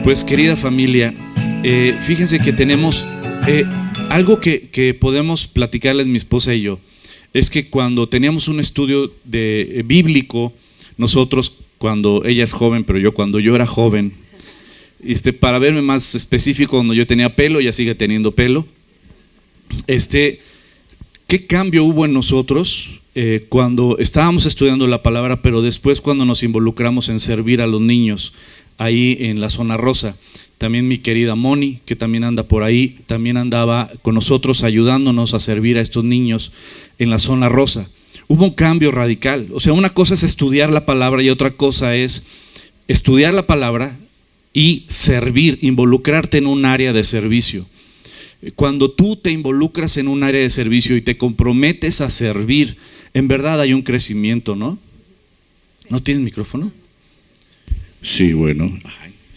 Pues querida familia, fíjense que tenemos algo que podemos platicarles mi esposa y yo. Es que cuando teníamos un estudio bíblico, nosotros cuando ella es joven, pero yo cuando yo era joven, para verme más específico, cuando yo tenía pelo, ella sigue teniendo pelo, ¿qué cambio hubo en nosotros cuando estábamos estudiando la palabra, pero después cuando nos involucramos en servir a los niños ahí en la zona rosa? También mi querida Moni, que también anda por ahí, también andaba con nosotros ayudándonos a servir a estos niños en la zona rosa. Hubo un cambio radical. O sea, una cosa es estudiar la palabra y otra cosa es estudiar la palabra y servir, involucrarte en un área de servicio. Cuando tú te involucras en un área de servicio y te comprometes a servir, en verdad hay un crecimiento, ¿no? ¿No tienes micrófono? Sí, bueno.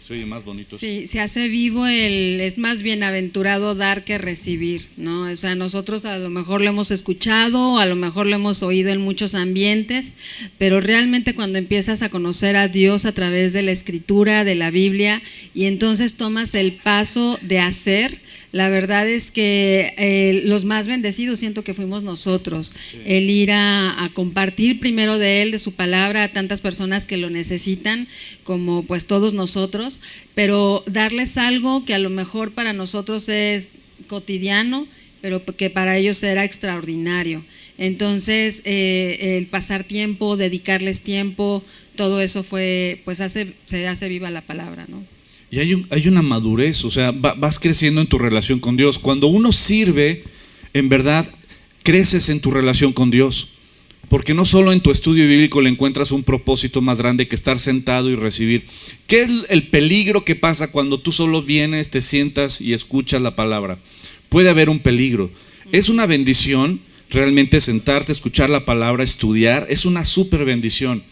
Se oye más bonito. Sí, se hace vivo es más bienaventurado dar que recibir, ¿no? O sea, nosotros a lo mejor lo hemos escuchado, a lo mejor lo hemos oído en muchos ambientes, pero realmente cuando empiezas a conocer a Dios a través de la Escritura, de la Biblia, y entonces tomas el paso de hacer, la verdad es que los más bendecidos siento que fuimos nosotros, sí. El ir a compartir primero de Él, de su palabra a tantas personas que lo necesitan, como pues todos nosotros, pero darles algo que a lo mejor para nosotros es cotidiano, pero que para ellos era extraordinario. Entonces el pasar tiempo, dedicarles tiempo, todo eso fue, pues se hace viva la palabra, ¿no? Y hay una madurez, o sea, vas creciendo en tu relación con Dios. Cuando uno sirve, en verdad, creces en tu relación con Dios. Porque no solo en tu estudio bíblico le encuentras un propósito más grande que estar sentado y recibir. ¿Qué es el peligro que pasa cuando tú solo vienes, te sientas y escuchas la palabra? Puede haber un peligro. Es una bendición realmente sentarte, escuchar la palabra, estudiar. Es una súper bendición.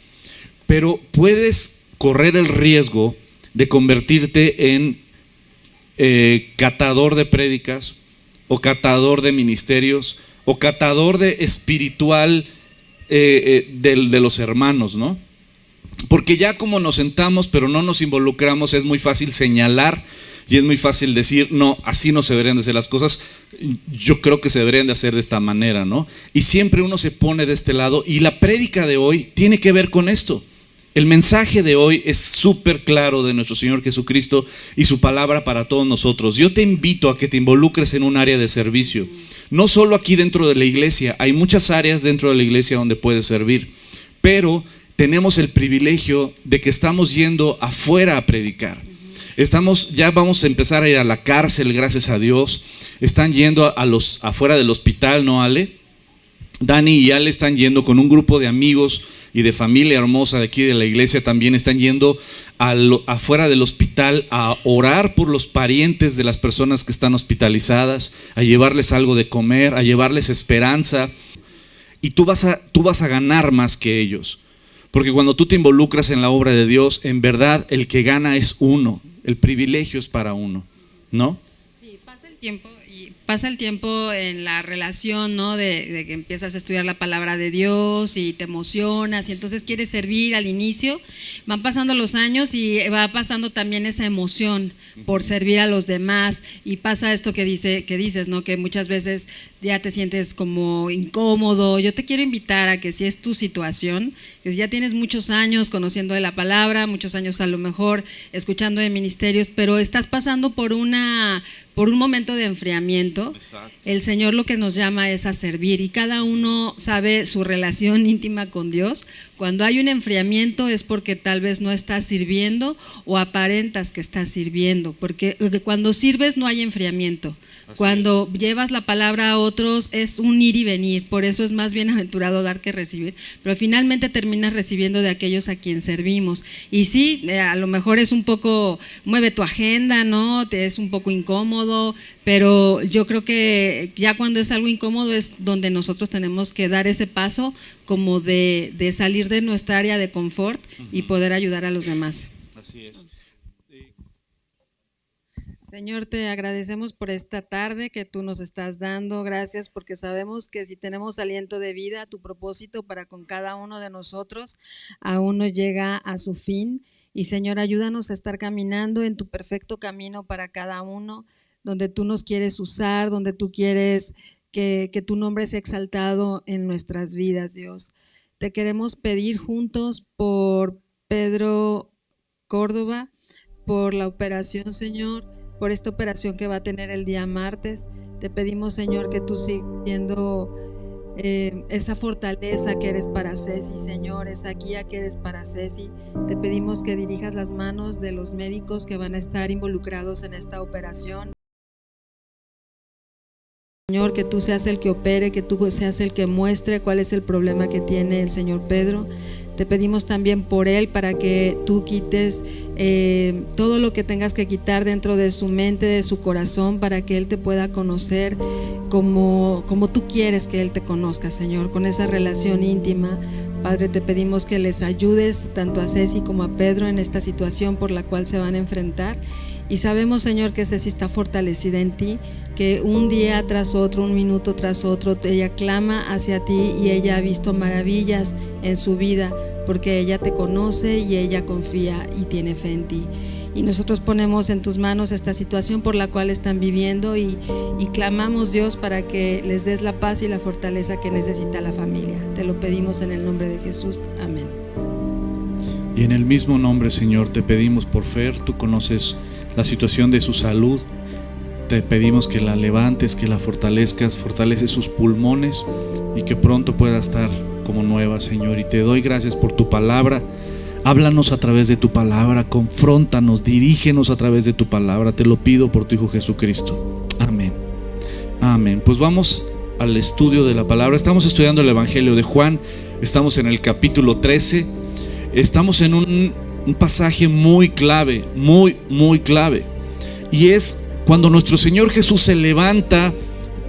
Pero puedes correr el riesgo de convertirte en catador de prédicas, o catador de ministerios, o catador de espiritual de los hermanos, ¿no? Porque ya como nos sentamos pero no nos involucramos, es muy fácil señalar y es muy fácil decir, no, así no se deberían de hacer las cosas, yo creo que se deberían de hacer de esta manera, ¿no? Y siempre uno se pone de este lado, y la prédica de hoy tiene que ver con esto. El mensaje de hoy es súper claro de nuestro Señor Jesucristo y su palabra para todos nosotros. Yo te invito a que te involucres en un área de servicio. No solo aquí dentro de la iglesia, hay muchas áreas dentro de la iglesia donde puedes servir, pero tenemos el privilegio de que estamos yendo afuera a predicar. Ya vamos a empezar a ir a la cárcel, gracias a Dios. Están yendo afuera del hospital, ¿no, Ale? Dani y Ale están yendo con un grupo de amigos y de familia hermosa de aquí de la iglesia, también están yendo afuera del hospital a orar por los parientes de las personas que están hospitalizadas, a llevarles algo de comer, a llevarles esperanza. Y tú vas a ganar más que ellos, porque cuando tú te involucras en la obra de Dios, en verdad el que gana es uno, el privilegio es para uno, ¿no? Sí, pasa el tiempo en la relación, ¿no? De que empiezas a estudiar la palabra de Dios y te emocionas y entonces quieres servir al inicio. Van pasando los años y va pasando también esa emoción por servir a los demás, y pasa esto que dices, ¿no? Que muchas veces ya te sientes como incómodo. Yo te quiero invitar a que, si es tu situación, que si ya tienes muchos años conociendo de la palabra, muchos años a lo mejor escuchando de ministerios, pero estás pasando por un momento de enfriamiento. Exacto. El Señor lo que nos llama es a servir, y cada uno sabe su relación íntima con Dios. Cuando hay un enfriamiento es porque tal vez no estás sirviendo o aparentas que estás sirviendo, porque cuando sirves no hay enfriamiento. Cuando llevas la palabra a otros es un ir y venir, por eso es más bienaventurado dar que recibir, pero finalmente terminas recibiendo de aquellos a quien servimos. Y sí, a lo mejor es un poco, mueve tu agenda, ¿no? Te es un poco incómodo, pero yo creo que ya cuando es algo incómodo es donde nosotros tenemos que dar ese paso como de salir de nuestra área de confort y poder ayudar a los demás. Así es. Señor, te agradecemos por esta tarde que tú nos estás dando. Gracias porque sabemos que si tenemos aliento de vida, tu propósito para con cada uno de nosotros aún no llega a su fin. Y Señor, ayúdanos a estar caminando en tu perfecto camino para cada uno, donde tú nos quieres usar, donde tú quieres que tu nombre sea exaltado en nuestras vidas, Dios. Te queremos pedir juntos por Pedro Córdoba, por la operación, Señor, por esta operación que va a tener el día martes. Te pedimos, Señor, que tú sigas siendo esa fortaleza que eres para Ceci, Señor, esa guía que eres para Ceci. Te pedimos que dirijas las manos de los médicos que van a estar involucrados en esta operación. Señor, que tú seas el que opere, que tú seas el que muestre cuál es el problema que tiene el señor Pedro. Te pedimos también por él para que tú quites todo lo que tengas que quitar dentro de su mente, de su corazón, para que él te pueda conocer como tú quieres que él te conozca, Señor, con esa relación íntima. Padre, te pedimos que les ayudes tanto a Ceci como a Pedro en esta situación por la cual se van a enfrentar. Y sabemos, Señor, que Ceci está fortalecida en ti, que un día tras otro, un minuto tras otro, ella clama hacia ti y ella ha visto maravillas en su vida, porque ella te conoce y ella confía y tiene fe en ti. Y nosotros ponemos en tus manos esta situación por la cual están viviendo y clamamos, Dios, para que les des la paz y la fortaleza que necesita la familia. Te lo pedimos en el nombre de Jesús. Amén. Y en el mismo nombre, Señor, te pedimos por Fer. Tú conoces la situación de su salud. Te pedimos que la levantes, que la fortalezcas, fortalece sus pulmones y que pronto pueda estar como nueva, Señor. Y te doy gracias por tu palabra. Háblanos a través de tu palabra, confróntanos, dirígenos a través de tu palabra. Te lo pido por tu Hijo Jesucristo. Amén. Amén. Pues vamos al estudio de la palabra. Estamos estudiando el Evangelio de Juan. Estamos en el capítulo 13. Estamos en un pasaje muy clave, muy clave. Y es cuando nuestro Señor Jesús se levanta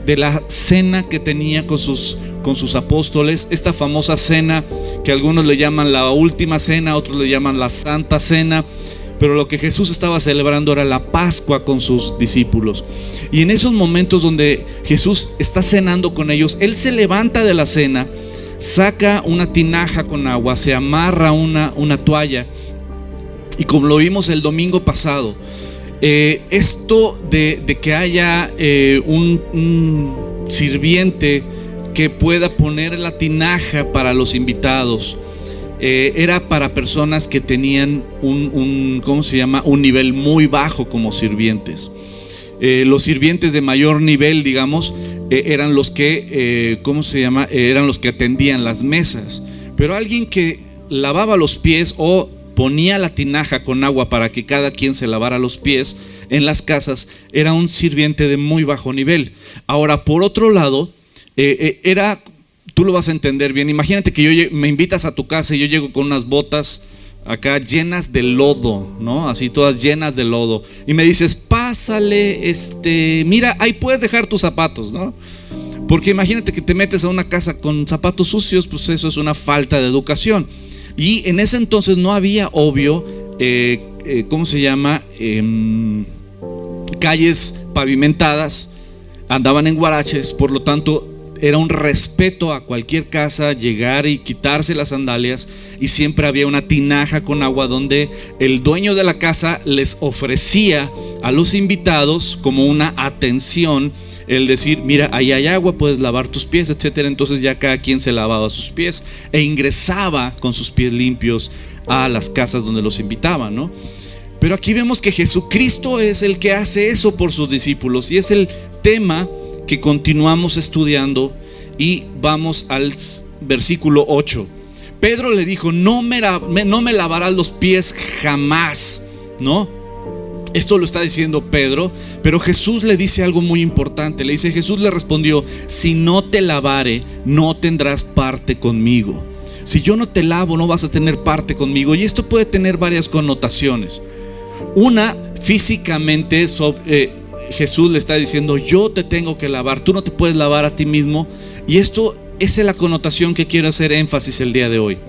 de la cena que tenía con sus apóstoles, esta famosa cena que algunos le llaman la última cena, otros le llaman la Santa Cena, pero lo que Jesús estaba celebrando era la Pascua con sus discípulos. Y en esos momentos donde Jesús está cenando con ellos, Él se levanta de la cena, saca una tinaja con agua, se amarra una toalla, y como lo vimos el domingo pasado, esto de que haya un sirviente que pueda poner la tinaja para los invitados, era para personas que tenían un nivel muy bajo como sirvientes. Los sirvientes de mayor nivel, digamos, eran los que eran los que atendían las mesas. Pero alguien que lavaba los pies o ponía la tinaja con agua para que cada quien se lavara los pies en las casas, era un sirviente de muy bajo nivel. Ahora, por otro lado, tú lo vas a entender bien. Imagínate que me invitas a tu casa y yo llego con unas botas acá llenas de lodo, ¿no? Así todas llenas de lodo. Y me dices, pásale, mira, ahí puedes dejar tus zapatos, ¿no? Porque imagínate que te metes a una casa con zapatos sucios, pues eso es una falta de educación. Y en ese entonces no había, obvio, calles pavimentadas, andaban en guaraches, por lo tanto era un respeto a cualquier casa llegar y quitarse las sandalias, y siempre había una tinaja con agua donde el dueño de la casa les ofrecía a los invitados como una atención, el decir, mira, ahí hay agua, puedes lavar tus pies, etcétera. Entonces ya cada quien se lavaba sus pies e ingresaba con sus pies limpios a las casas donde los invitaban, ¿no? Pero aquí vemos que Jesucristo es el que hace eso por sus discípulos, y es el tema que continuamos estudiando, y vamos al versículo 8. Pedro le dijo, no me lavarás los pies jamás, ¿no? Esto lo está diciendo Pedro, pero Jesús le dice algo muy importante. Jesús le respondió, si no te lavare, no tendrás parte conmigo. Si yo no te lavo, no vas a tener parte conmigo. Y esto puede tener varias connotaciones. Una, físicamente, Jesús le está diciendo, yo te tengo que lavar, tú no te puedes lavar a ti mismo. Y esto es la connotación que quiero hacer énfasis el día de hoy.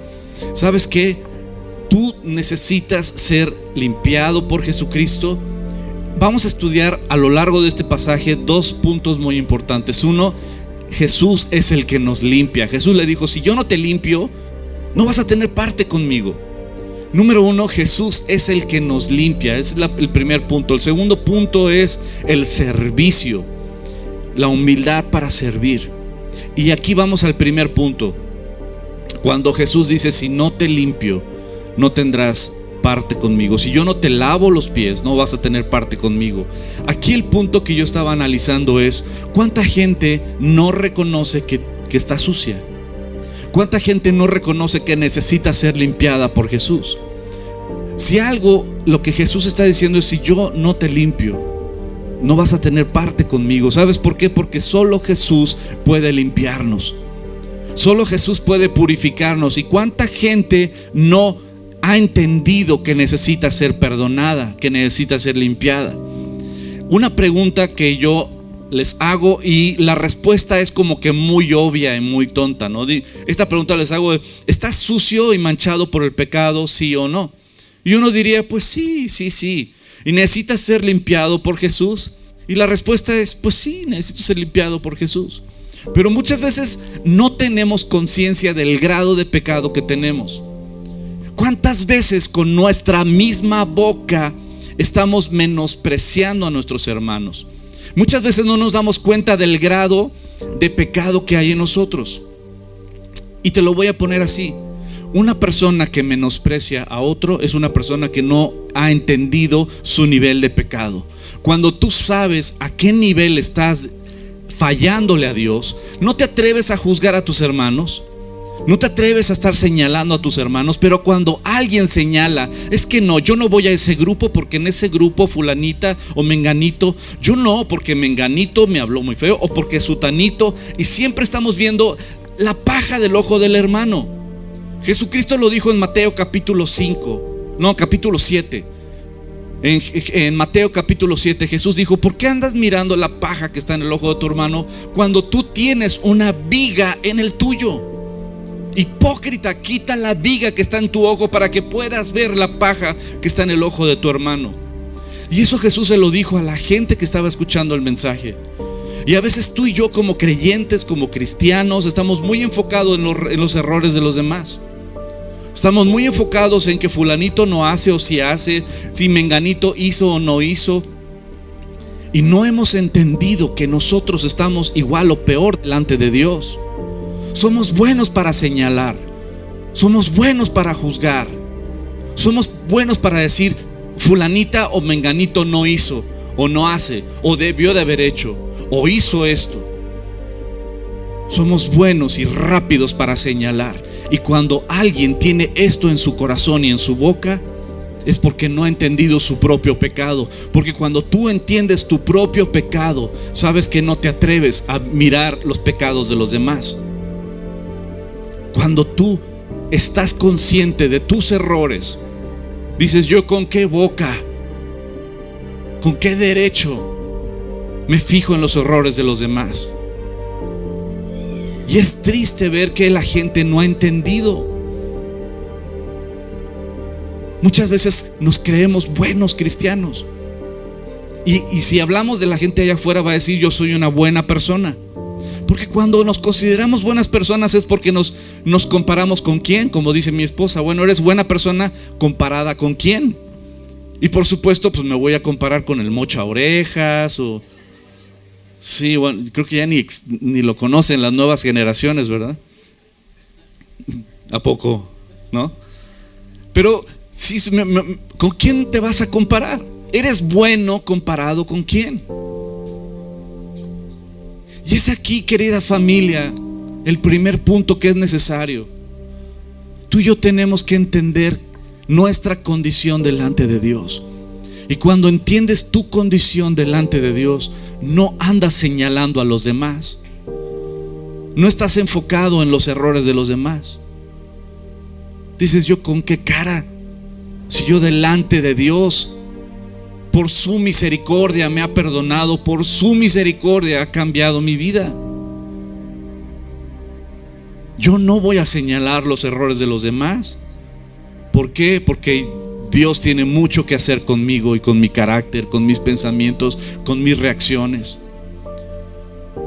¿Sabes qué? Tú necesitas ser limpiado por Jesucristo. Vamos a estudiar a lo largo de este pasaje dos puntos muy importantes. Uno, Jesús es el que nos limpia. Jesús le dijo, si yo no te limpio, no vas a tener parte conmigo. Número uno, Jesús es el que nos limpia. Ese es el primer punto. El segundo punto es el servicio, la humildad para servir. Y aquí vamos al primer punto. Cuando Jesús dice: si no te limpio, no tendrás parte conmigo. Si yo no te lavo los pies, no vas a tener parte conmigo. Aquí el punto que yo estaba analizando es: ¿cuánta gente no reconoce que está sucia? ¿Cuánta gente no reconoce que necesita ser limpiada por Jesús? Si algo, lo que Jesús está diciendo es: si yo no te limpio, no vas a tener parte conmigo. ¿Sabes por qué? Porque solo Jesús puede limpiarnos. Solo Jesús puede purificarnos. ¿Y cuánta gente no ha entendido que necesita ser perdonada, que necesita ser limpiada? Una pregunta que yo les hago, y la respuesta es como que muy obvia y muy tonta, ¿no? Esta pregunta les hago: ¿estás sucio y manchado por el pecado, sí o no? Y uno diría: pues sí. ¿Y necesitas ser limpiado por Jesús? Y la respuesta es: pues sí, necesito ser limpiado por Jesús. Pero muchas veces no tenemos conciencia del grado de pecado que tenemos. ¿Cuántas veces con nuestra misma boca estamos menospreciando a nuestros hermanos? Muchas veces no nos damos cuenta del grado de pecado que hay en nosotros. Y te lo voy a poner así: una persona que menosprecia a otro es una persona que no ha entendido su nivel de pecado. Cuando tú sabes a qué nivel estás fallándole a Dios, no te atreves a juzgar a tus hermanos, no te atreves a estar señalando a tus hermanos. Pero cuando alguien señala: es que no, yo no voy a ese grupo porque en ese grupo fulanita o menganito, yo no, porque menganito me habló muy feo, o porque sutanito, y siempre estamos viendo la paja del ojo del hermano. Jesucristo lo dijo en Mateo capítulo 7. En Mateo capítulo 7 Jesús dijo: ¿por qué andas mirando la paja que está en el ojo de tu hermano cuando tú tienes una viga en el tuyo? Hipócrita, quita la viga que está en tu ojo para que puedas ver la paja que está en el ojo de tu hermano. Y eso Jesús se lo dijo a la gente que estaba escuchando el mensaje. Y a veces tú y yo, como creyentes, como cristianos, estamos muy enfocados en los errores de los demás. Estamos muy enfocados en que fulanito no hace o si hace, si menganito hizo o no hizo. Y no hemos entendido que nosotros estamos igual o peor delante de Dios. Somos buenos para señalar, somos buenos para juzgar, somos buenos para decir: fulanita o menganito no hizo, o no hace, o debió de haber hecho, o hizo esto. Somos buenos y rápidos para señalar. Y cuando alguien tiene esto en su corazón y en su boca, es porque no ha entendido su propio pecado. Porque cuando tú entiendes tu propio pecado, sabes que no te atreves a mirar los pecados de los demás. Cuando tú estás consciente de tus errores, dices: yo con qué boca, con qué derecho me fijo en los errores de los demás. Y es triste ver que la gente no ha entendido. Muchas veces nos creemos buenos cristianos, y si hablamos de la gente allá afuera, va a decir: yo soy una buena persona. Porque cuando nos consideramos buenas personas es porque nos comparamos con quién. Como dice mi esposa: bueno, eres buena persona comparada con quién. Y por supuesto, pues me voy a comparar con el mocha orejas, o sí, bueno, creo que ya ni lo conocen las nuevas generaciones, ¿verdad? ¿A poco? ¿No? Pero sí, ¿con quién te vas a comparar? ¿Eres bueno comparado con quién? Y es aquí, querida familia, el primer punto que es necesario. Tú y yo tenemos que entender nuestra condición delante de Dios. Y cuando entiendes tu condición delante de Dios, no andas señalando a los demás. No estás enfocado en los errores de los demás. Dices: yo con qué cara, si yo delante de Dios, por su misericordia me ha perdonado, por su misericordia ha cambiado mi vida. Yo no voy a señalar los errores de los demás. ¿Por qué? Porque Dios tiene mucho que hacer conmigo y con mi carácter, con mis pensamientos, con mis reacciones.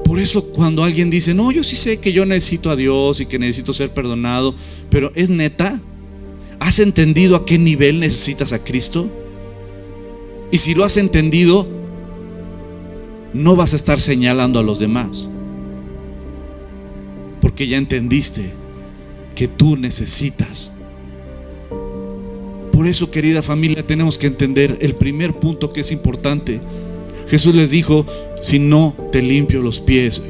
Por eso cuando alguien dice: no, yo sí sé que yo necesito a Dios y que necesito ser perdonado, pero ¿es neta? ¿Has entendido a qué nivel necesitas a Cristo? Y si lo has entendido, no vas a estar señalando a los demás, porque ya entendiste que tú necesitas. Por eso, querida familia, tenemos que entender el primer punto que es importante. Jesús les dijo: si no te limpio los pies,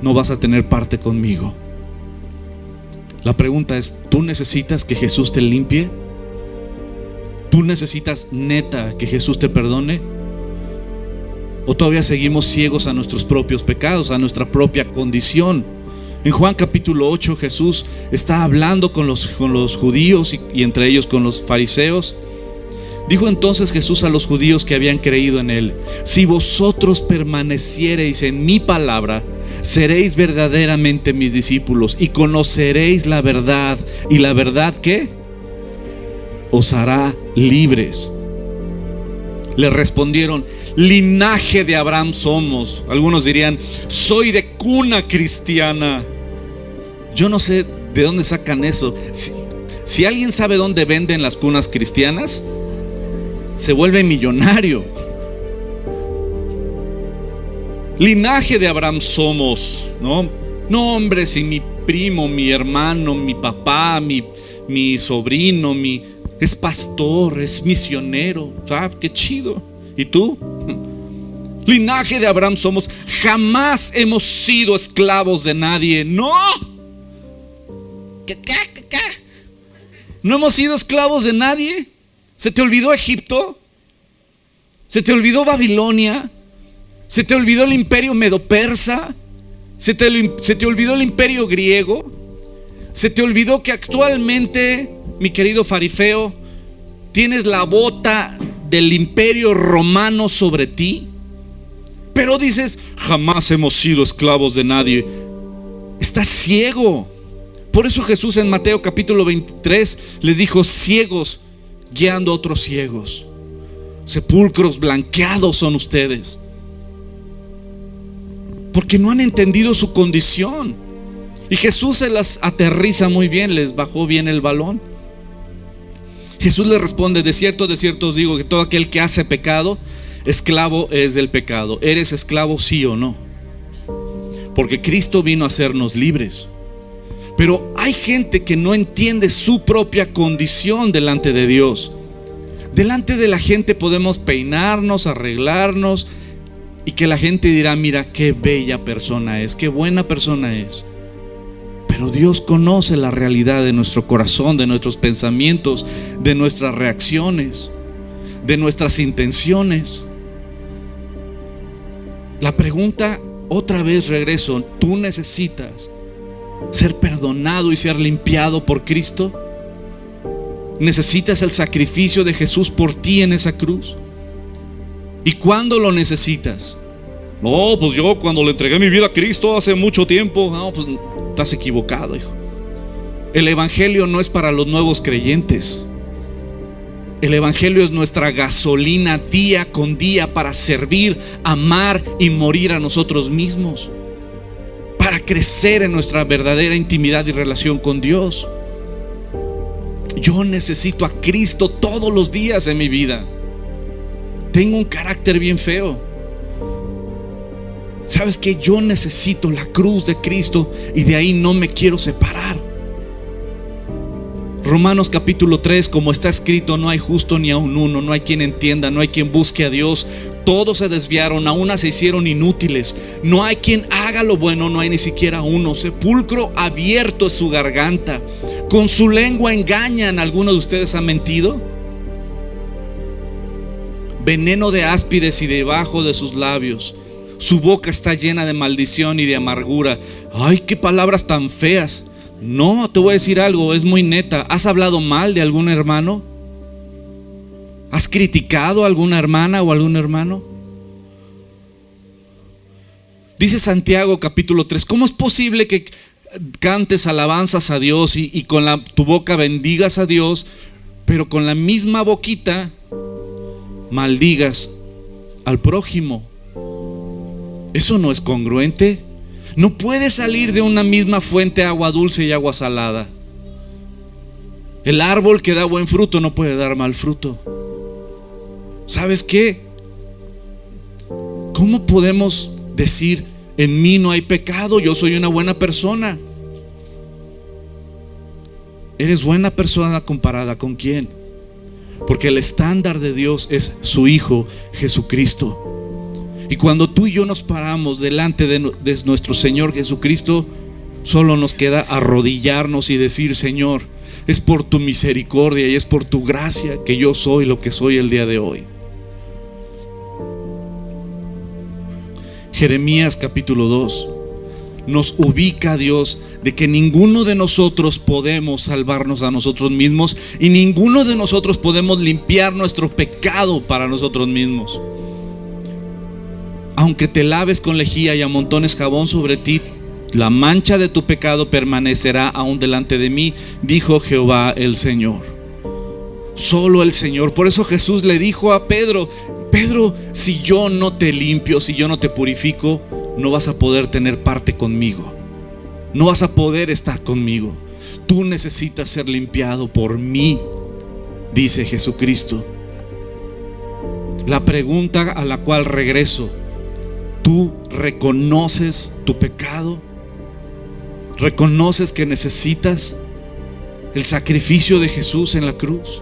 no vas a tener parte conmigo. La pregunta es: ¿tú necesitas que Jesús te limpie? ¿Tú necesitas neta que Jesús te perdone? ¿O todavía seguimos ciegos a nuestros propios pecados, a nuestra propia condición? En Juan capítulo 8 Jesús está hablando con los judíos y entre ellos con los fariseos. Dijo entonces Jesús a los judíos que habían creído en él: si vosotros permaneciereis en mi palabra, seréis verdaderamente mis discípulos y conoceréis la verdad, y la verdad ¿qué? Os hará libres. Le respondieron: linaje de Abraham somos. Algunos dirían: soy de cuna cristiana. Yo no sé de dónde sacan eso. Si alguien sabe dónde venden las cunas cristianas, se vuelve millonario. Linaje de Abraham somos, ¿no? No, hombre, si mi primo, mi hermano, mi papá, mi sobrino, es pastor, es misionero. ¿Ah, qué chido? ¿Y tú? Linaje de Abraham somos. Jamás hemos sido esclavos de nadie. No. ¿Qué? No hemos sido esclavos de nadie. ¿Se te olvidó Egipto? ¿Se te olvidó Babilonia? ¿Se te olvidó el imperio medo-persa? ¿Se te olvidó el imperio griego? ¿Se te olvidó que actualmente, mi querido fariseo, tienes la bota del imperio romano sobre ti? Pero dices: jamás hemos sido esclavos de nadie. Estás ciego. Por eso Jesús en Mateo capítulo 23 les dijo: ciegos guiando a otros ciegos. Sepulcros blanqueados son ustedes, porque no han entendido su condición. Y Jesús se las aterriza muy bien, les bajó bien el balón. Jesús les responde: de cierto os digo que todo aquel que hace pecado, esclavo es del pecado. ¿Eres esclavo, sí o no? Porque Cristo vino a hacernos libres. Pero hay gente que no entiende su propia condición delante de Dios. Delante de la gente podemos peinarnos, arreglarnos, y que la gente dirá: mira qué bella persona es, qué buena persona es. Pero Dios conoce la realidad de nuestro corazón, de nuestros pensamientos, de nuestras reacciones, de nuestras intenciones. La pregunta, otra vez regreso: ¿tú necesitas ser perdonado y ser limpiado por Cristo? ¿Necesitas el sacrificio de Jesús por ti en esa cruz? ¿Y cuándo lo necesitas? No, pues yo cuando le entregué mi vida a Cristo hace mucho tiempo. No, pues estás equivocado, hijo. El evangelio no es para los nuevos creyentes. El evangelio es nuestra gasolina día con día para servir, amar y morir a nosotros mismos, para crecer en nuestra verdadera intimidad y relación con Dios. Yo necesito a Cristo todos los días en mi vida. Tengo un carácter bien feo. ¿Sabes qué? Yo necesito la cruz de Cristo y de ahí no me quiero separar. Romanos capítulo 3, como está escrito: no hay justo ni aun uno, no hay quien entienda, no hay quien busque a Dios. Todos se desviaron, a una se hicieron inútiles. No hay quien haga lo bueno, no hay ni siquiera uno. Sepulcro abierto es su garganta, con su lengua engañan. ¿Alguno de ustedes ha mentido? Veneno de áspides y debajo de sus labios. Su boca está llena de maldición y de amargura. Ay, qué palabras tan feas. No, te voy a decir algo, es muy neta. ¿Has hablado mal de algún hermano? ¿Has criticado a alguna hermana o algún hermano? Dice Santiago capítulo 3: ¿cómo es posible que cantes alabanzas a Dios y con tu boca bendigas a Dios, pero con la misma boquita maldigas al prójimo? Eso no es congruente. No puede salir de una misma fuente agua dulce y agua salada. El árbol que da buen fruto no puede dar mal fruto. ¿Sabes qué? ¿Cómo podemos decir, en mí no hay pecado, yo soy una buena persona? ¿Eres buena persona comparada con quién? Porque el estándar de Dios es su Hijo Jesucristo. Y cuando tú y yo nos paramos delante de nuestro Señor Jesucristo, solo nos queda arrodillarnos y decir: Señor, es por tu misericordia y es por tu gracia que yo soy lo que soy el día de hoy. Jeremías capítulo 2 nos ubica a Dios de que ninguno de nosotros podemos salvarnos a nosotros mismos y ninguno de nosotros podemos limpiar nuestro pecado para nosotros mismos. Aunque te laves con lejía y amontones jabón sobre ti, la mancha de tu pecado permanecerá aún delante de mí, dijo Jehová el Señor. Solo el Señor. Por eso Jesús le dijo a Pedro: Pedro, si yo no te limpio, si yo no te purifico, no vas a poder tener parte conmigo, no vas a poder estar conmigo. Tú necesitas ser limpiado por mí, dice Jesucristo. La pregunta a la cual regreso: ¿tú reconoces tu pecado? ¿Reconoces que necesitas el sacrificio de Jesús en la cruz?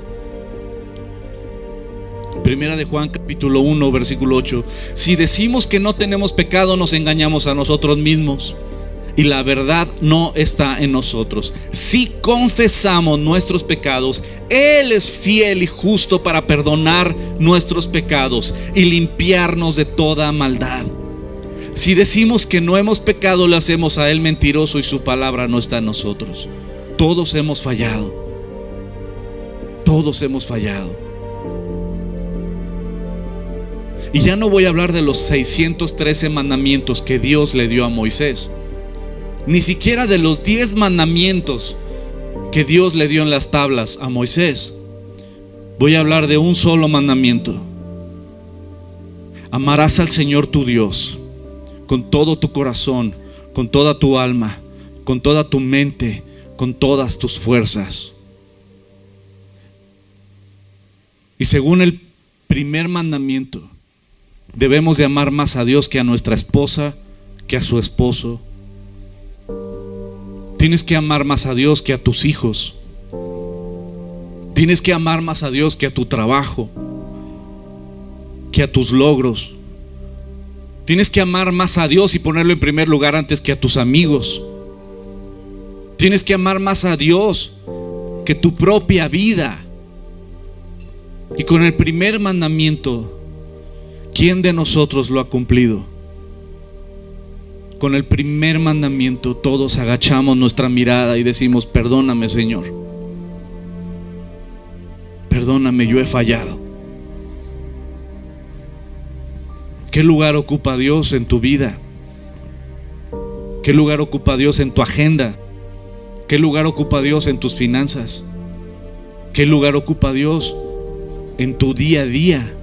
Primera de Juan capítulo 1 versículo 8: si decimos que no tenemos pecado, nos engañamos a nosotros mismos y la verdad no está en nosotros. Si confesamos nuestros pecados, Él es fiel y justo para perdonar nuestros pecados y limpiarnos de toda maldad. Si decimos que no hemos pecado, le hacemos a Él mentiroso y su palabra no está en nosotros. Todos hemos fallado. Todos hemos fallado. Y ya no voy a hablar de los 613 mandamientos que Dios le dio a Moisés, ni siquiera de los 10 mandamientos que Dios le dio en las tablas a Moisés. Voy a hablar de un solo mandamiento: amarás al Señor tu Dios con todo tu corazón, con toda tu alma, con toda tu mente, con todas tus fuerzas. Y según el primer mandamiento, debemos de amar más a Dios que a nuestra esposa, que a su esposo. Tienes que amar más a Dios que a tus hijos. Tienes que amar más a Dios que a tu trabajo, que a tus logros. Tienes que amar más a Dios y ponerlo en primer lugar antes que a tus amigos. Tienes que amar más a Dios que tu propia vida. Y con el primer mandamiento, ¿quién de nosotros lo ha cumplido? Con el primer mandamiento todos agachamos nuestra mirada y decimos: perdóname, Señor, perdóname, yo he fallado. ¿Qué lugar ocupa Dios en tu vida? ¿Qué lugar ocupa Dios en tu agenda? ¿Qué lugar ocupa Dios en tus finanzas? ¿Qué lugar ocupa Dios en tu día a día?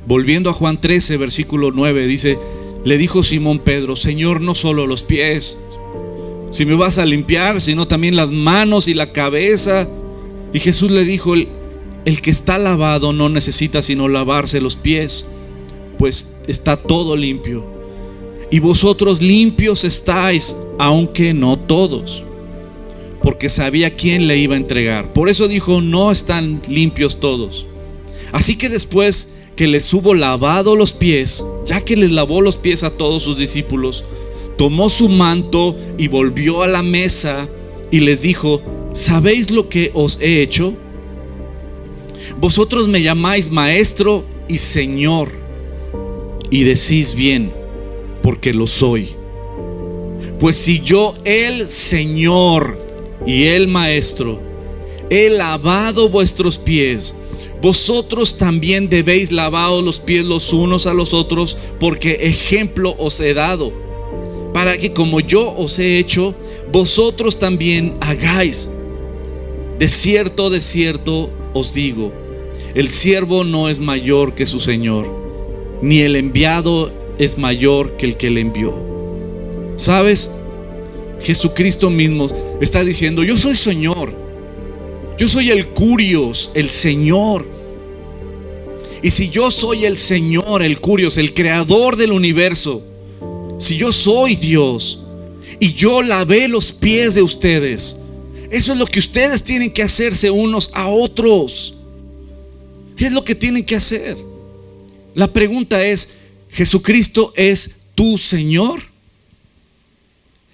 Volviendo a Juan 13 versículo 9, dice: le dijo Simón Pedro: Señor, no solo los pies, si me vas a limpiar, sino también las manos y la cabeza. Y Jesús le dijo: el que está lavado no necesita sino lavarse los pies, pues está todo limpio. Y vosotros limpios estáis, aunque no todos, porque sabía quién le iba a entregar. Por eso dijo: no están limpios todos. Así que después que les hubo lavado los pies, ya que les lavó los pies a todos sus discípulos, tomó su manto y volvió a la mesa y les dijo: ¿sabéis lo que os he hecho? Vosotros me llamáis maestro y señor, y decís bien, porque lo soy. Pues si yo, el Señor y el Maestro, he lavado vuestros pies, vosotros también debéis lavaros los pies los unos a los otros, porque ejemplo os he dado, para que como yo os he hecho, vosotros también hagáis. De cierto os digo, el siervo no es mayor que su Señor, ni el enviado es mayor que el que le envió. ¿Sabes? Jesucristo mismo está diciendo: yo soy Señor, yo soy el Curios, el Señor. Y si yo soy el Señor, el Curios, el creador del universo, si yo soy Dios y yo lavé los pies de ustedes, eso es lo que ustedes tienen que hacerse unos a otros. Es lo que tienen que hacer. La pregunta es: ¿Jesucristo es tu Señor?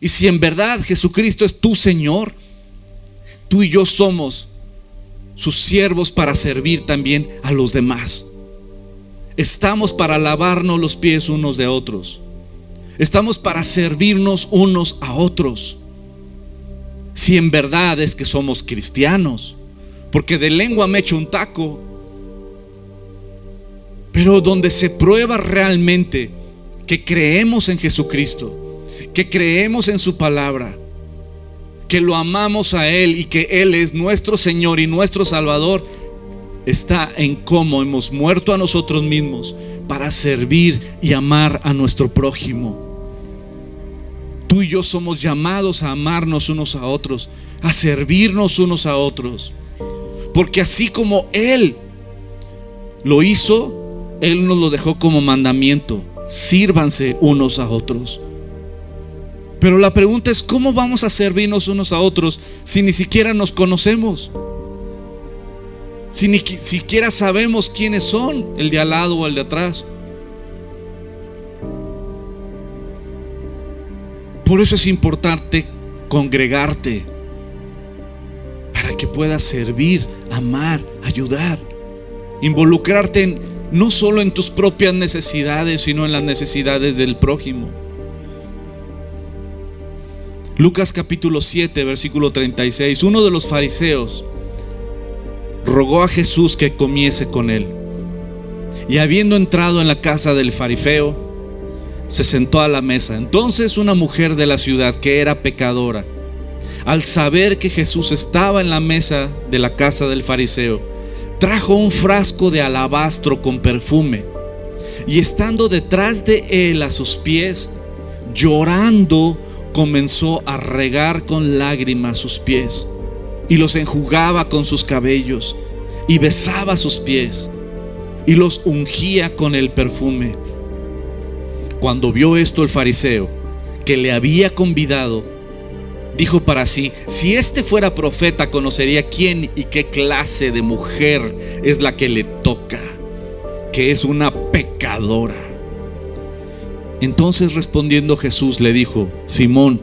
Y si en verdad Jesucristo es tu Señor, tú y yo somos sus siervos para servir también a los demás. Estamos para lavarnos los pies unos de otros. Estamos para servirnos unos a otros. Si en verdad es que somos cristianos, porque de lengua me echo un taco. Pero donde se prueba realmente que creemos en Jesucristo, que creemos en su palabra, que lo amamos a Él y que Él es nuestro Señor y nuestro Salvador, está en cómo hemos muerto a nosotros mismos para servir y amar a nuestro prójimo. Tú y yo somos llamados a amarnos unos a otros, a servirnos unos a otros, porque así como Él lo hizo, Él nos lo dejó como mandamiento: sírvanse unos a otros. Pero la pregunta es: ¿cómo vamos a servirnos unos a otros si ni siquiera nos conocemos? Si ni siquiera sabemos quiénes son, el de al lado o el de atrás. Por eso es importante congregarte, para que puedas servir, amar, ayudar, involucrarte no solo en tus propias necesidades, sino en las necesidades del prójimo. Lucas capítulo 7, versículo 36. Uno de los fariseos rogó a Jesús que comiese con él. Y habiendo entrado en la casa del fariseo, se sentó a la mesa. Entonces una mujer de la ciudad, que era pecadora, al saber que Jesús estaba en la mesa de la casa del fariseo, trajo un frasco de alabastro con perfume, y estando detrás de él a sus pies, llorando, comenzó a regar con lágrimas sus pies, y los enjugaba con sus cabellos, y besaba sus pies, y los ungía con el perfume. Cuando vio esto el fariseo, que le había convidado, dijo para sí: si este fuera profeta, conocería quién y qué clase de mujer es la que le toca, que es una pecadora. Entonces respondiendo Jesús le dijo: Simón,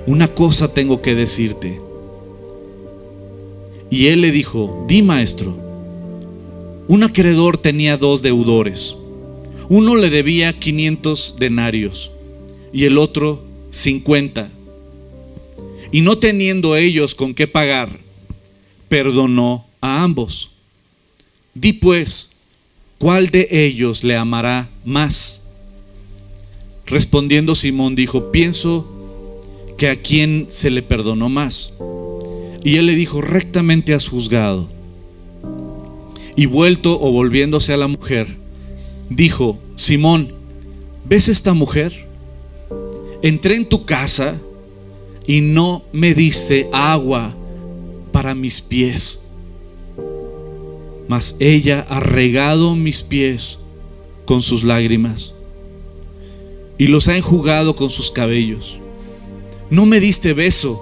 una cosa tengo que decirte. Y él le dijo: di, maestro. Un acreedor tenía 2 deudores. Uno le debía 500 denarios y el otro 50. Y no teniendo ellos con qué pagar, perdonó a ambos. Di pues, ¿cuál de ellos le amará más? Respondiendo Simón dijo: pienso que a quien se le perdonó más. Y él le dijo: rectamente has juzgado. Y vuelto o volviéndose a la mujer, dijo: Simón, ¿ves esta mujer? Entré en tu casa y no me diste agua para mis pies, mas ella ha regado mis pies con sus lágrimas y los ha enjugado con sus cabellos. No me diste beso,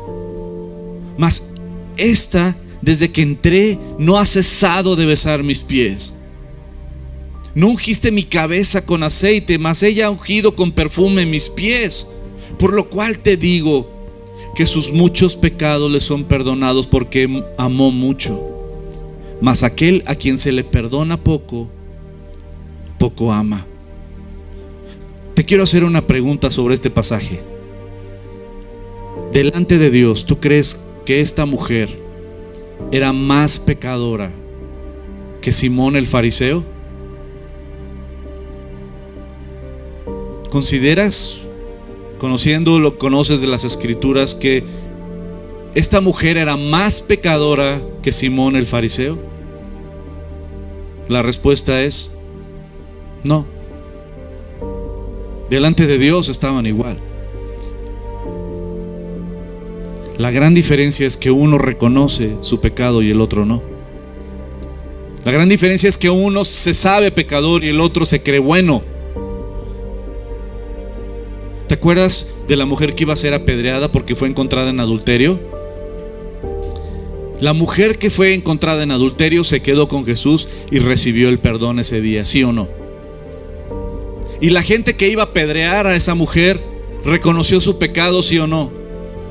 mas esta, desde que entré, no ha cesado de besar mis pies. No ungiste mi cabeza con aceite, mas ella ha ungido con perfume mis pies. Por lo cual te digo que sus muchos pecados le son perdonados, porque amó mucho. Mas aquel a quien se le perdona poco, poco ama. Te quiero hacer una pregunta sobre este pasaje. Delante de Dios, ¿tú crees que esta mujer era más pecadora que Simón el fariseo? ¿Consideras, conociendo lo que conoces de las escrituras, que esta mujer era más pecadora que Simón el fariseo? La respuesta es no. Delante de Dios estaban igual. La gran diferencia es que uno reconoce su pecado y el otro no. La gran diferencia es que uno se sabe pecador y el otro se cree bueno. ¿Te acuerdas de la mujer que iba a ser apedreada porque fue encontrada en adulterio? La mujer que fue encontrada en adulterio se quedó con Jesús y recibió el perdón ese día, ¿sí o no? Y la gente que iba a apedrear a esa mujer reconoció su pecado, ¿sí o no?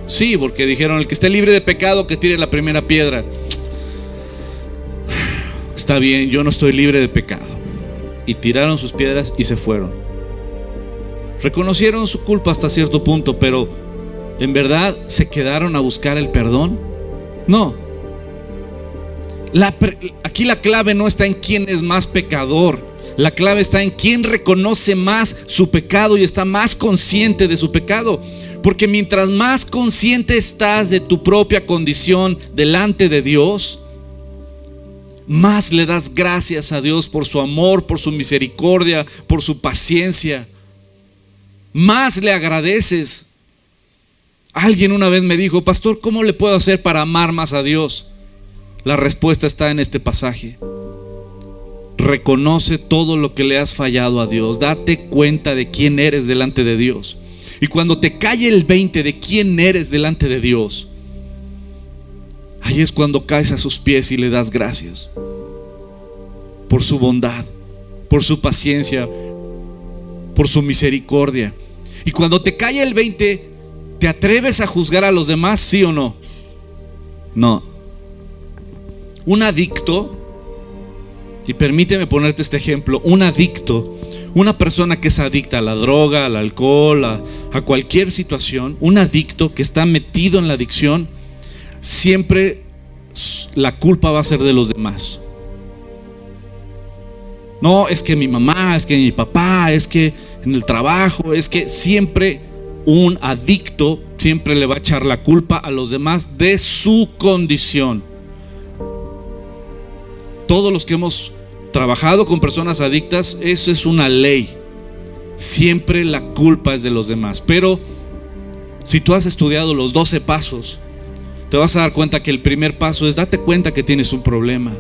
Sí, porque dijeron: el que esté libre de pecado que tire la primera piedra. Está bien, yo no estoy libre de pecado. Y tiraron sus piedras y se fueron. Reconocieron su culpa hasta cierto punto, pero ¿en verdad se quedaron a buscar el perdón? No. Aquí la clave no está en quién es más pecador. La clave está en quién reconoce más su pecado y está más consciente de su pecado. Porque mientras más consciente estás de tu propia condición delante de Dios, más le das gracias a Dios por su amor, por su misericordia, por su paciencia. Más le agradeces. Alguien una vez me dijo: pastor, ¿cómo le puedo hacer para amar más a Dios? La respuesta está en este pasaje. Reconoce todo lo que le has fallado a Dios. Date cuenta de quién eres delante de Dios. Y cuando te cae el 20 de quién eres delante de Dios, ahí es cuando caes a sus pies y le das gracias por su bondad, por su paciencia, por su misericordia. Y cuando te cae el 20, ¿te atreves a juzgar a los demás, sí o no? No. Un adicto, y permíteme ponerte este ejemplo, un adicto, una persona que es adicta a la droga, al alcohol, a cualquier situación, un adicto que está metido en la adicción, siempre la culpa va a ser de los demás. No, es que mi mamá, es que mi papá, es que en el trabajo, es que siempre un adicto siempre le va a echar la culpa a los demás de su condición. Todos los que hemos trabajado con personas adictas, eso es una ley. Siempre la culpa es de los demás. Pero si tú has estudiado los 12 pasos, te vas a dar cuenta que el primer paso es: date cuenta que tienes un problema.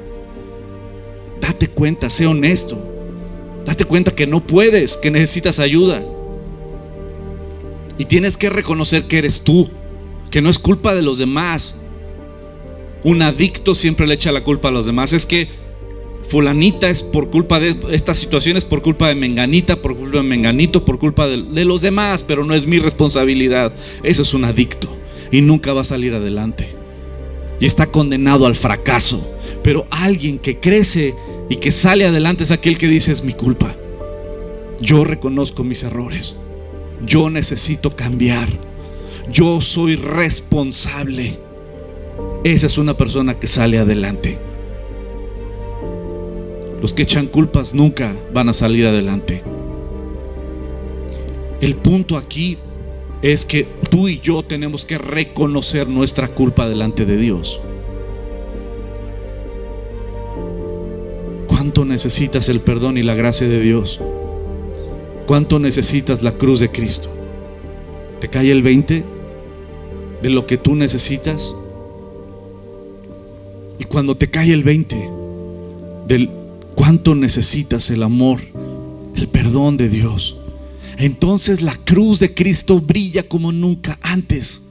Date cuenta, sé honesto. Date cuenta que no puedes, que necesitas ayuda. Y tienes que reconocer que eres tú, que no es culpa de los demás. Un adicto siempre le echa la culpa a los demás. Es que fulanita es por culpa de estas situaciones, por culpa de menganita, por culpa de menganito, por culpa de los demás, pero no es mi responsabilidad. Eso es un adicto y nunca va a salir adelante y está condenado al fracaso. Pero alguien que crece y que sale adelante es aquel que dice: es mi culpa, yo reconozco mis errores, yo necesito cambiar, yo soy responsable. Esa es una persona que sale adelante. Los que echan culpas nunca van a salir adelante. El punto aquí es que tú y yo tenemos que reconocer nuestra culpa delante de Dios. ¿Cuánto necesitas el perdón y la gracia de Dios? ¿Cuánto necesitas la cruz de Cristo? ¿Te cae el 20 de lo que tú necesitas? Y cuando te cae el 20 del cuánto necesitas el amor, el perdón de Dios, entonces la cruz de Cristo brilla como nunca antes.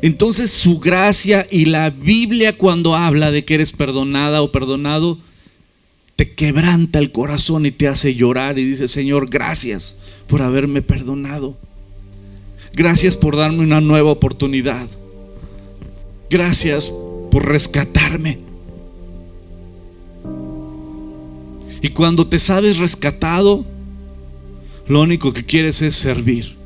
Entonces su gracia y la Biblia, cuando habla de que eres perdonada o perdonado, te quebranta el corazón y te hace llorar y dices: Señor, gracias por haberme perdonado. Gracias por darme una nueva oportunidad. Gracias por rescatarme. Y cuando te sabes rescatado, lo único que quieres es servir.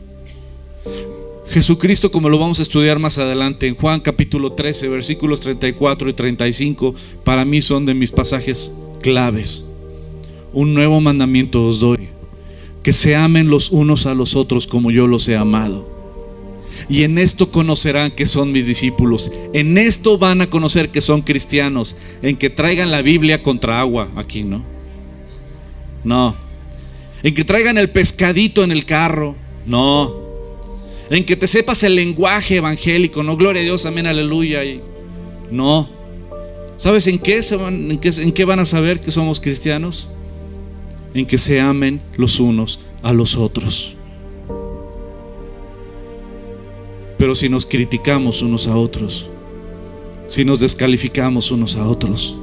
Jesucristo, como lo vamos a estudiar más adelante en Juan capítulo 13, versículos 34 y 35, para mí son de mis pasajes claves. Un nuevo mandamiento os doy, que se amen los unos a los otros como yo los he amado. Y en esto conocerán que son mis discípulos. En esto van a conocer que son cristianos, en que traigan la Biblia contra agua. Aquí no. En que traigan el pescadito en el carro. No. en que te sepas el lenguaje evangélico, no, gloria a Dios, amén, aleluya. No. ¿Sabes en qué van a saber que somos cristianos? En que se amen los unos a los otros. Pero si nos criticamos unos a otros, si nos descalificamos unos a otros,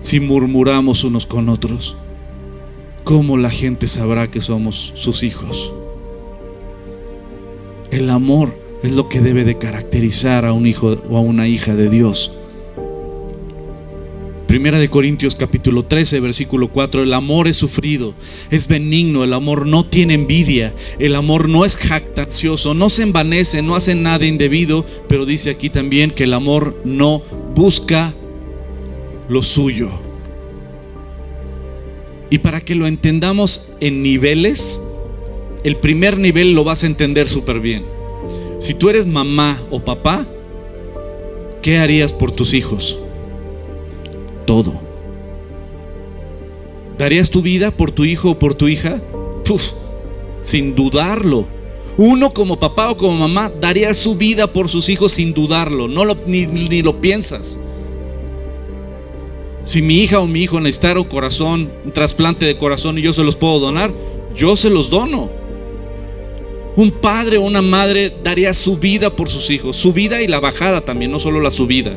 si murmuramos unos con otros, ¿cómo la gente sabrá que somos sus hijos? El amor es lo que debe de caracterizar a un hijo o a una hija de Dios. Primera de Corintios capítulo 13 versículo 4: el amor es sufrido, es benigno, el amor no tiene envidia, el amor no es jactancioso, no se envanece, no hace nada indebido, pero dice aquí también que el amor no busca lo suyo. Y para que lo entendamos en niveles, el primer nivel lo vas a entender súper bien. Si tú eres mamá o papá, ¿qué harías por tus hijos? Todo. ¿Darías tu vida por tu hijo o por tu hija? Puf, sin dudarlo. Uno como papá o como mamá daría su vida por sus hijos sin dudarlo, ni lo piensas. Si mi hija o mi hijo necesitara un trasplante de corazón y yo se los puedo donar, yo se los dono. Un padre o una madre daría su vida por sus hijos, su vida y la bajada también, no solo la subida.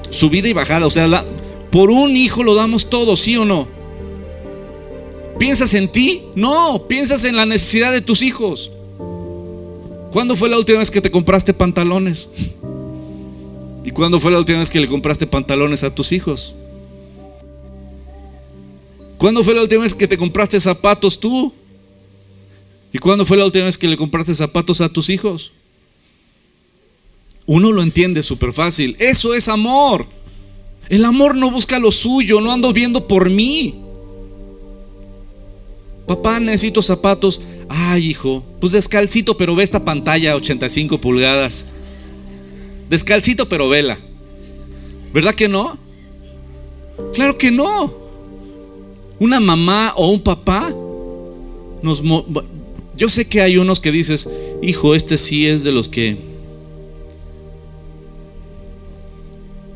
Su vida y bajada, o sea, por un hijo lo damos todo, ¿sí o no? ¿Piensas en ti? No, piensas en la necesidad de tus hijos. ¿Cuándo fue la última vez que te compraste pantalones? ¿Y cuándo fue la última vez que le compraste pantalones a tus hijos? ¿Cuándo fue la última vez que te compraste zapatos tú? ¿Y cuándo fue la última vez que le compraste zapatos a tus hijos? Uno lo entiende súper fácil. Eso es amor. El amor no busca lo suyo, no ando viendo por mí. Papá, necesito zapatos. Ay, hijo, pues descalcito, pero ve esta pantalla 85 pulgadas. Descalcito, pero vela. ¿Verdad que no? Claro que no. Una mamá o un papá yo sé que hay unos que dices, hijo, este sí es de los que...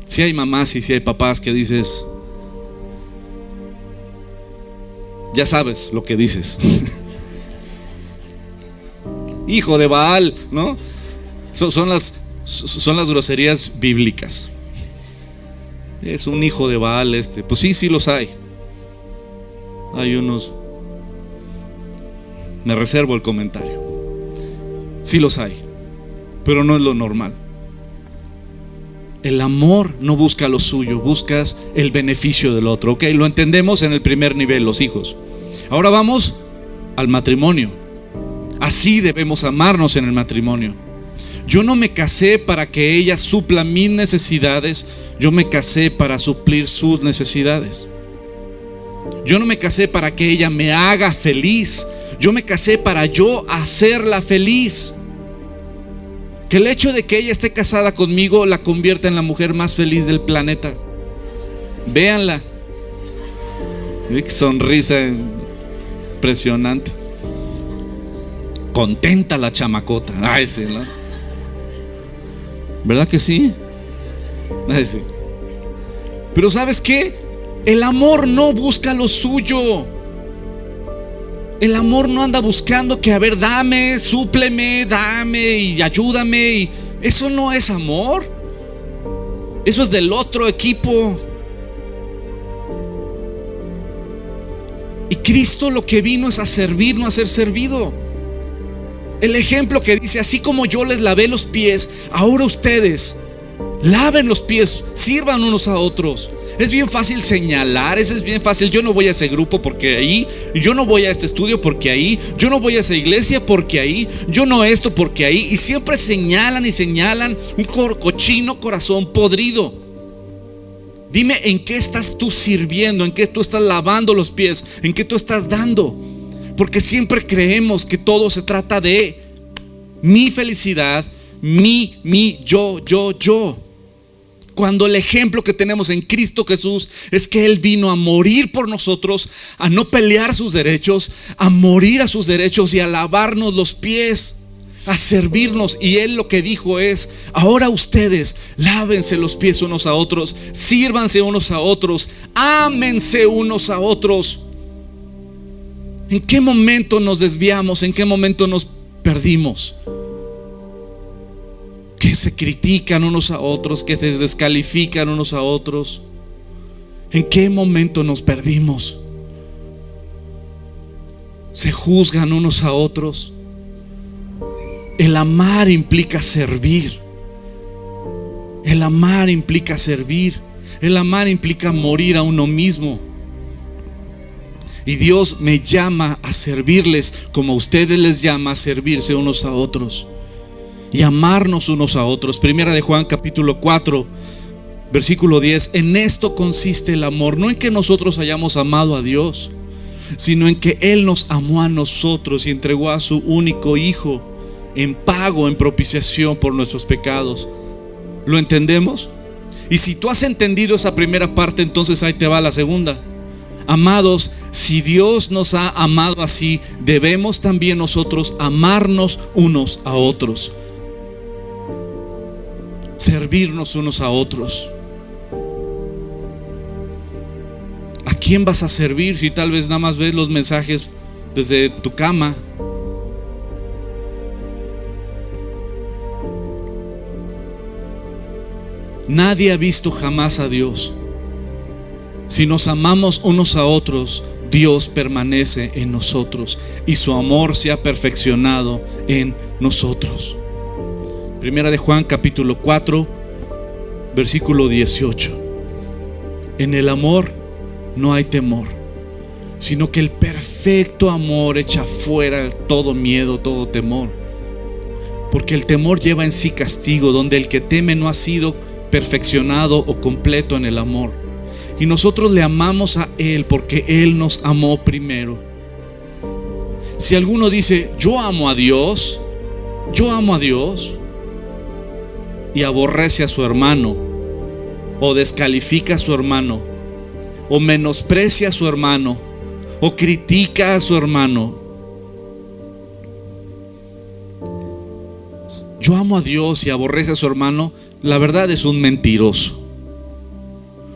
Sí hay mamás y sí hay papás que dices, ya sabes lo que dices. Hijo de Baal, ¿no? Son las groserías bíblicas. Es un hijo de Baal este. Pues sí los hay. Hay unos, me reservo el comentario. Sí los hay, pero no es lo normal. El amor no busca lo suyo, buscas el beneficio del otro. Ok, lo entendemos en el primer nivel, los hijos. Ahora vamos al matrimonio. Así debemos amarnos en el matrimonio. Yo no me casé para que ella supla mis necesidades, yo me casé para suplir sus necesidades. Yo no me casé para que ella me haga feliz, yo me casé para yo hacerla feliz. Que el hecho de que ella esté casada conmigo la convierta en la mujer más feliz del planeta. Véanla. Qué sonrisa impresionante. Contenta la chamacota. Ay, sí, ¿no? ¿Verdad que sí? Ay, sí. Pero ¿sabes qué? El amor no busca lo suyo. El amor no anda buscando que, a ver, dame, súpleme, dame y ayúdame. Y eso no es amor. Eso es del otro equipo. Y Cristo lo que vino es a servir, no a ser servido. El ejemplo que dice, así como yo les lavé los pies, ahora ustedes laven los pies, sirvan unos a otros. Es bien fácil señalar, eso es bien fácil. Yo no voy a ese grupo porque ahí, yo no voy a este estudio porque ahí, yo no voy a esa iglesia porque ahí, yo no esto porque ahí. Y siempre señalan y señalan un cochino corazón podrido. Dime en qué estás tú sirviendo, en qué tú estás lavando los pies, en qué tú estás dando. Porque siempre creemos que todo se trata de mi felicidad, yo. Cuando el ejemplo que tenemos en Cristo Jesús es que Él vino a morir por nosotros, a no pelear sus derechos, a morir a sus derechos y a lavarnos los pies. a servirnos. Y Él lo que dijo es: ahora ustedes lávense los pies unos a otros, sírvanse unos a otros, ámense unos a otros. ¿En qué momento nos desviamos? ¿En qué momento nos perdimos? Que se critican unos a otros, que se descalifican unos a otros. ¿En qué momento nos perdimos? Se juzgan unos a otros. El amar implica servir. El amar implica servir. El amar implica morir a uno mismo. Y Dios me llama a servirles como a ustedes les llama a servirse unos a otros y amarnos unos a otros. Primera de Juan capítulo 4 versículo 10: en esto consiste el amor, no en que nosotros hayamos amado a Dios, sino en que Él nos amó a nosotros y entregó a su único Hijo en pago, en propiciación por nuestros pecados. ¿Lo entendemos? Y si tú has entendido esa primera parte, entonces ahí te va la segunda. Amados, si Dios nos ha amado así, debemos también nosotros amarnos unos a otros, servirnos unos a otros. ¿A quién vas a servir si tal vez nada más ves los mensajes desde tu cama? Nadie ha visto jamás a Dios. Si nos amamos unos a otros, Dios permanece en nosotros y su amor se ha perfeccionado en nosotros. Primera de Juan capítulo 4 versículo 18: en el amor no hay temor, sino que el perfecto amor echa fuera todo miedo, todo temor, porque el temor lleva en sí castigo, donde el que teme no ha sido perfeccionado o completo en el amor. Y nosotros le amamos a Él porque Él nos amó primero. Si alguno dice: yo amo a Dios, y aborrece a su hermano, o descalifica a su hermano, o menosprecia a su hermano, o critica a su hermano, yo amo a Dios y aborrece a su hermano, la verdad es un mentiroso.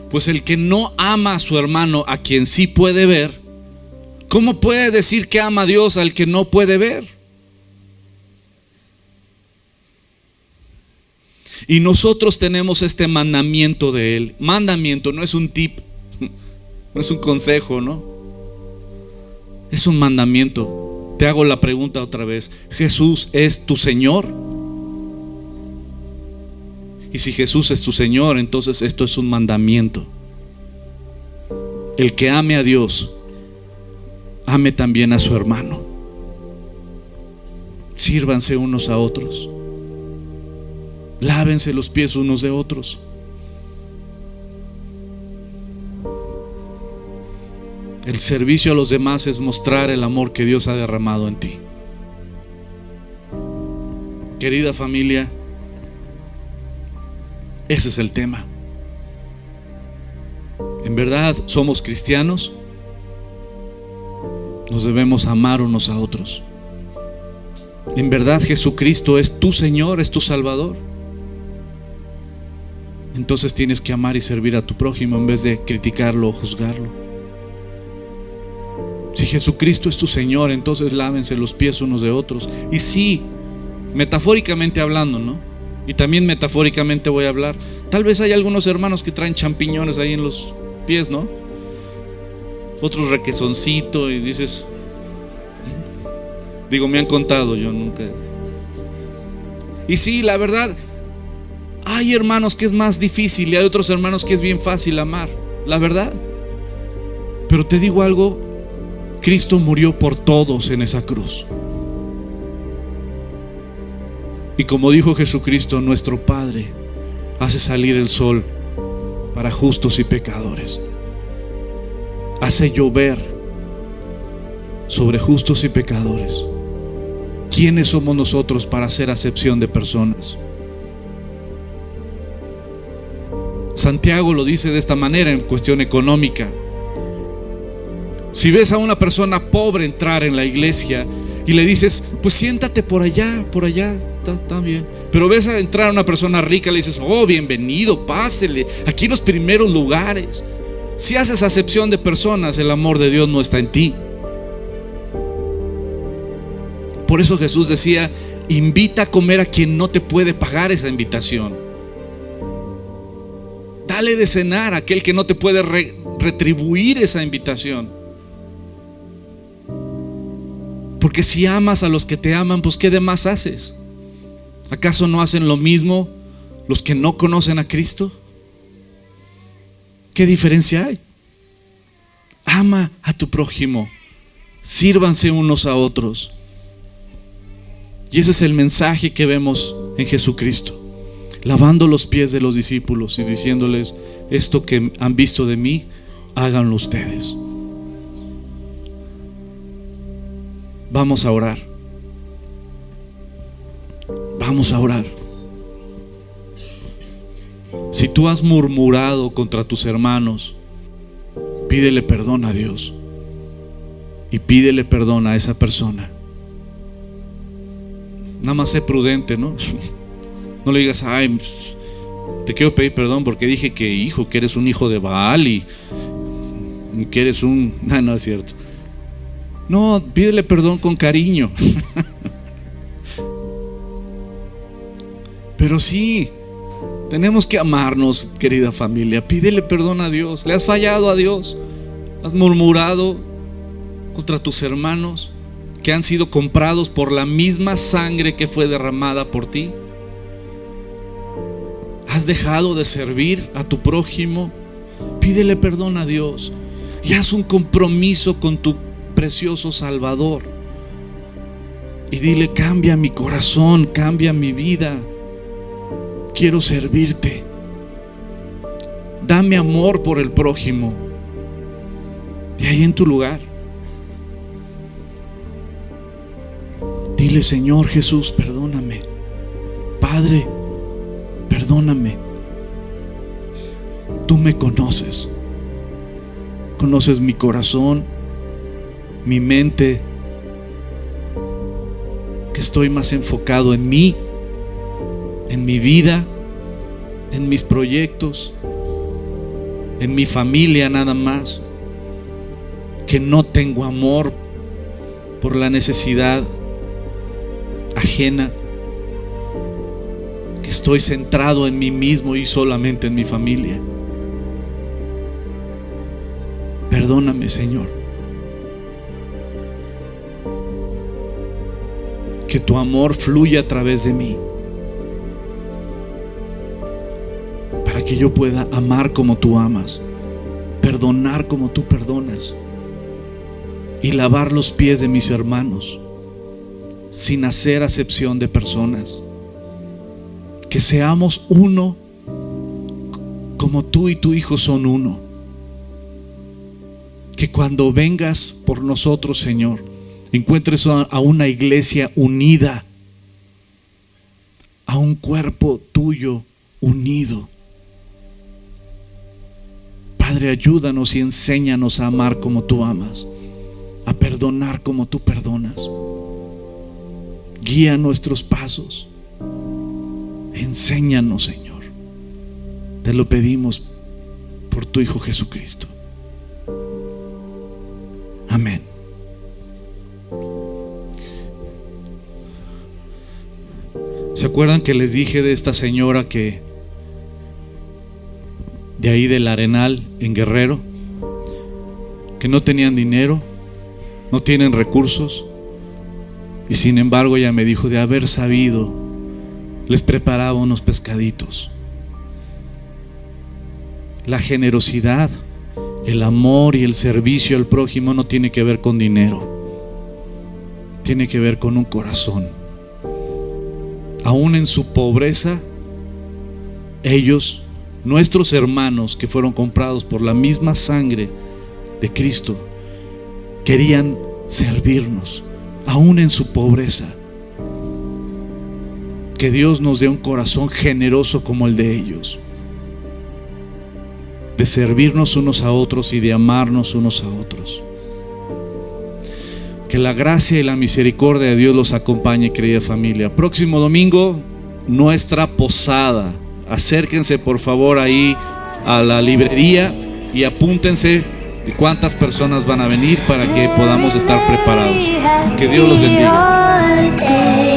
Pues el que no ama a su hermano, a quien sí puede ver, ¿cómo puede decir que ama a Dios al que no puede ver? Y nosotros tenemos este mandamiento de Él. Mandamiento, no es un tip, no es un consejo, ¿no? Es un mandamiento. Te hago la pregunta otra vez: ¿Jesús es tu Señor? Y si Jesús es tu Señor, entonces esto es un mandamiento. El que ame a Dios, ame también a su hermano. Sírvanse unos a otros, lávense los pies unos de otros. El servicio a los demás es mostrar el amor que Dios ha derramado en ti. Querida familia, ese es el tema. En verdad somos cristianos, nos debemos amar unos a otros. En verdad Jesucristo es tu Señor, es tu Salvador. Entonces tienes que amar y servir a tu prójimo en vez de criticarlo o juzgarlo. Si Jesucristo es tu Señor, entonces lávense los pies unos de otros. Y sí, metafóricamente hablando, ¿no? Y también metafóricamente voy a hablar. Tal vez hay algunos hermanos que traen champiñones ahí en los pies, ¿no? Otros requesoncito, y dices, digo, me han contado, yo nunca. Y sí, la verdad, hay hermanos que es más difícil y hay otros hermanos que es bien fácil amar, la verdad. Pero te digo algo, Cristo murió por todos en esa cruz. Y como dijo Jesucristo, nuestro Padre hace salir el sol para justos y pecadores. Hace llover sobre justos y pecadores. ¿Quiénes somos nosotros para hacer acepción de personas? Santiago lo dice de esta manera en cuestión económica. Si ves a una persona pobre entrar en la iglesia y le dices, pues siéntate por allá, está bien. Pero ves a entrar a una persona rica, le dices, oh, bienvenido, pásele, aquí los primeros lugares. Si haces acepción de personas, el amor de Dios no está en ti. Por eso Jesús decía, invita a comer a quien no te puede pagar esa invitación. Dale de cenar a aquel que no te puede retribuir esa invitación. Porque si amas a los que te aman, pues ¿qué demás haces? ¿Acaso no hacen lo mismo los que no conocen a Cristo? ¿Qué diferencia hay? Ama a tu prójimo, sírvanse unos a otros. Y ese es el mensaje que vemos en Jesucristo, lavando los pies de los discípulos y diciéndoles, esto que han visto de mí, háganlo ustedes. Vamos a orar. Vamos a orar. Si tú has murmurado contra tus hermanos, pídele perdón a Dios y pídele perdón a esa persona. Nada más sé prudente, ¿no? No le digas, ay, te quiero pedir perdón porque dije que eres un hijo de Baal y que eres un... No es cierto. No, pídele perdón con cariño. Pero sí, tenemos que amarnos, querida familia. Pídele perdón a Dios. ¿Le has fallado a Dios? ¿Has murmurado contra tus hermanos que han sido comprados por la misma sangre que fue derramada por ti? ¿Has dejado de servir a tu prójimo? Pídele perdón a Dios y haz un compromiso con tu precioso Salvador y dile, cambia mi corazón, cambia mi vida, quiero servirte, dame amor por el prójimo. Y ahí en tu lugar dile, Señor Jesús, perdóname, Padre, perdóname. Tú me conoces, conoces mi corazón, mi mente, que estoy más enfocado en mí, en mi vida, en mis proyectos, en mi familia nada más, que no tengo amor por la necesidad ajena, que estoy centrado en mí mismo y solamente en mi familia. Perdóname, Señor. Que tu amor fluya a través de mí, para que yo pueda amar como tú amas, perdonar como tú perdonas y lavar los pies de mis hermanos sin hacer acepción de personas. Que seamos uno como tú y tu Hijo son uno. Que cuando vengas por nosotros, Señor, encuentres a una iglesia unida, a un cuerpo tuyo unido. Padre, ayúdanos y enséñanos a amar como tú amas, a perdonar como tú perdonas. Guía nuestros pasos. Enséñanos, Señor. Te lo pedimos por tu Hijo Jesucristo. Amén. ¿Se acuerdan que les dije de esta señora que de ahí del Arenal en Guerrero, que no tenían dinero, no tienen recursos, y sin embargo ella me dijo, de haber sabido, les preparaba unos pescaditos? La generosidad, el amor y el servicio al prójimo no tiene que ver con dinero, tiene que ver con un corazón. Aún en su pobreza, ellos, nuestros hermanos que fueron comprados por la misma sangre de Cristo, querían servirnos, aún en su pobreza. Que Dios nos dé un corazón generoso como el de ellos, de servirnos unos a otros y de amarnos unos a otros. Que la gracia y la misericordia de Dios los acompañe, querida familia. Próximo domingo, nuestra posada. Acérquense por favor ahí a la librería y apúntense de cuántas personas van a venir para que podamos estar preparados. Que Dios los bendiga.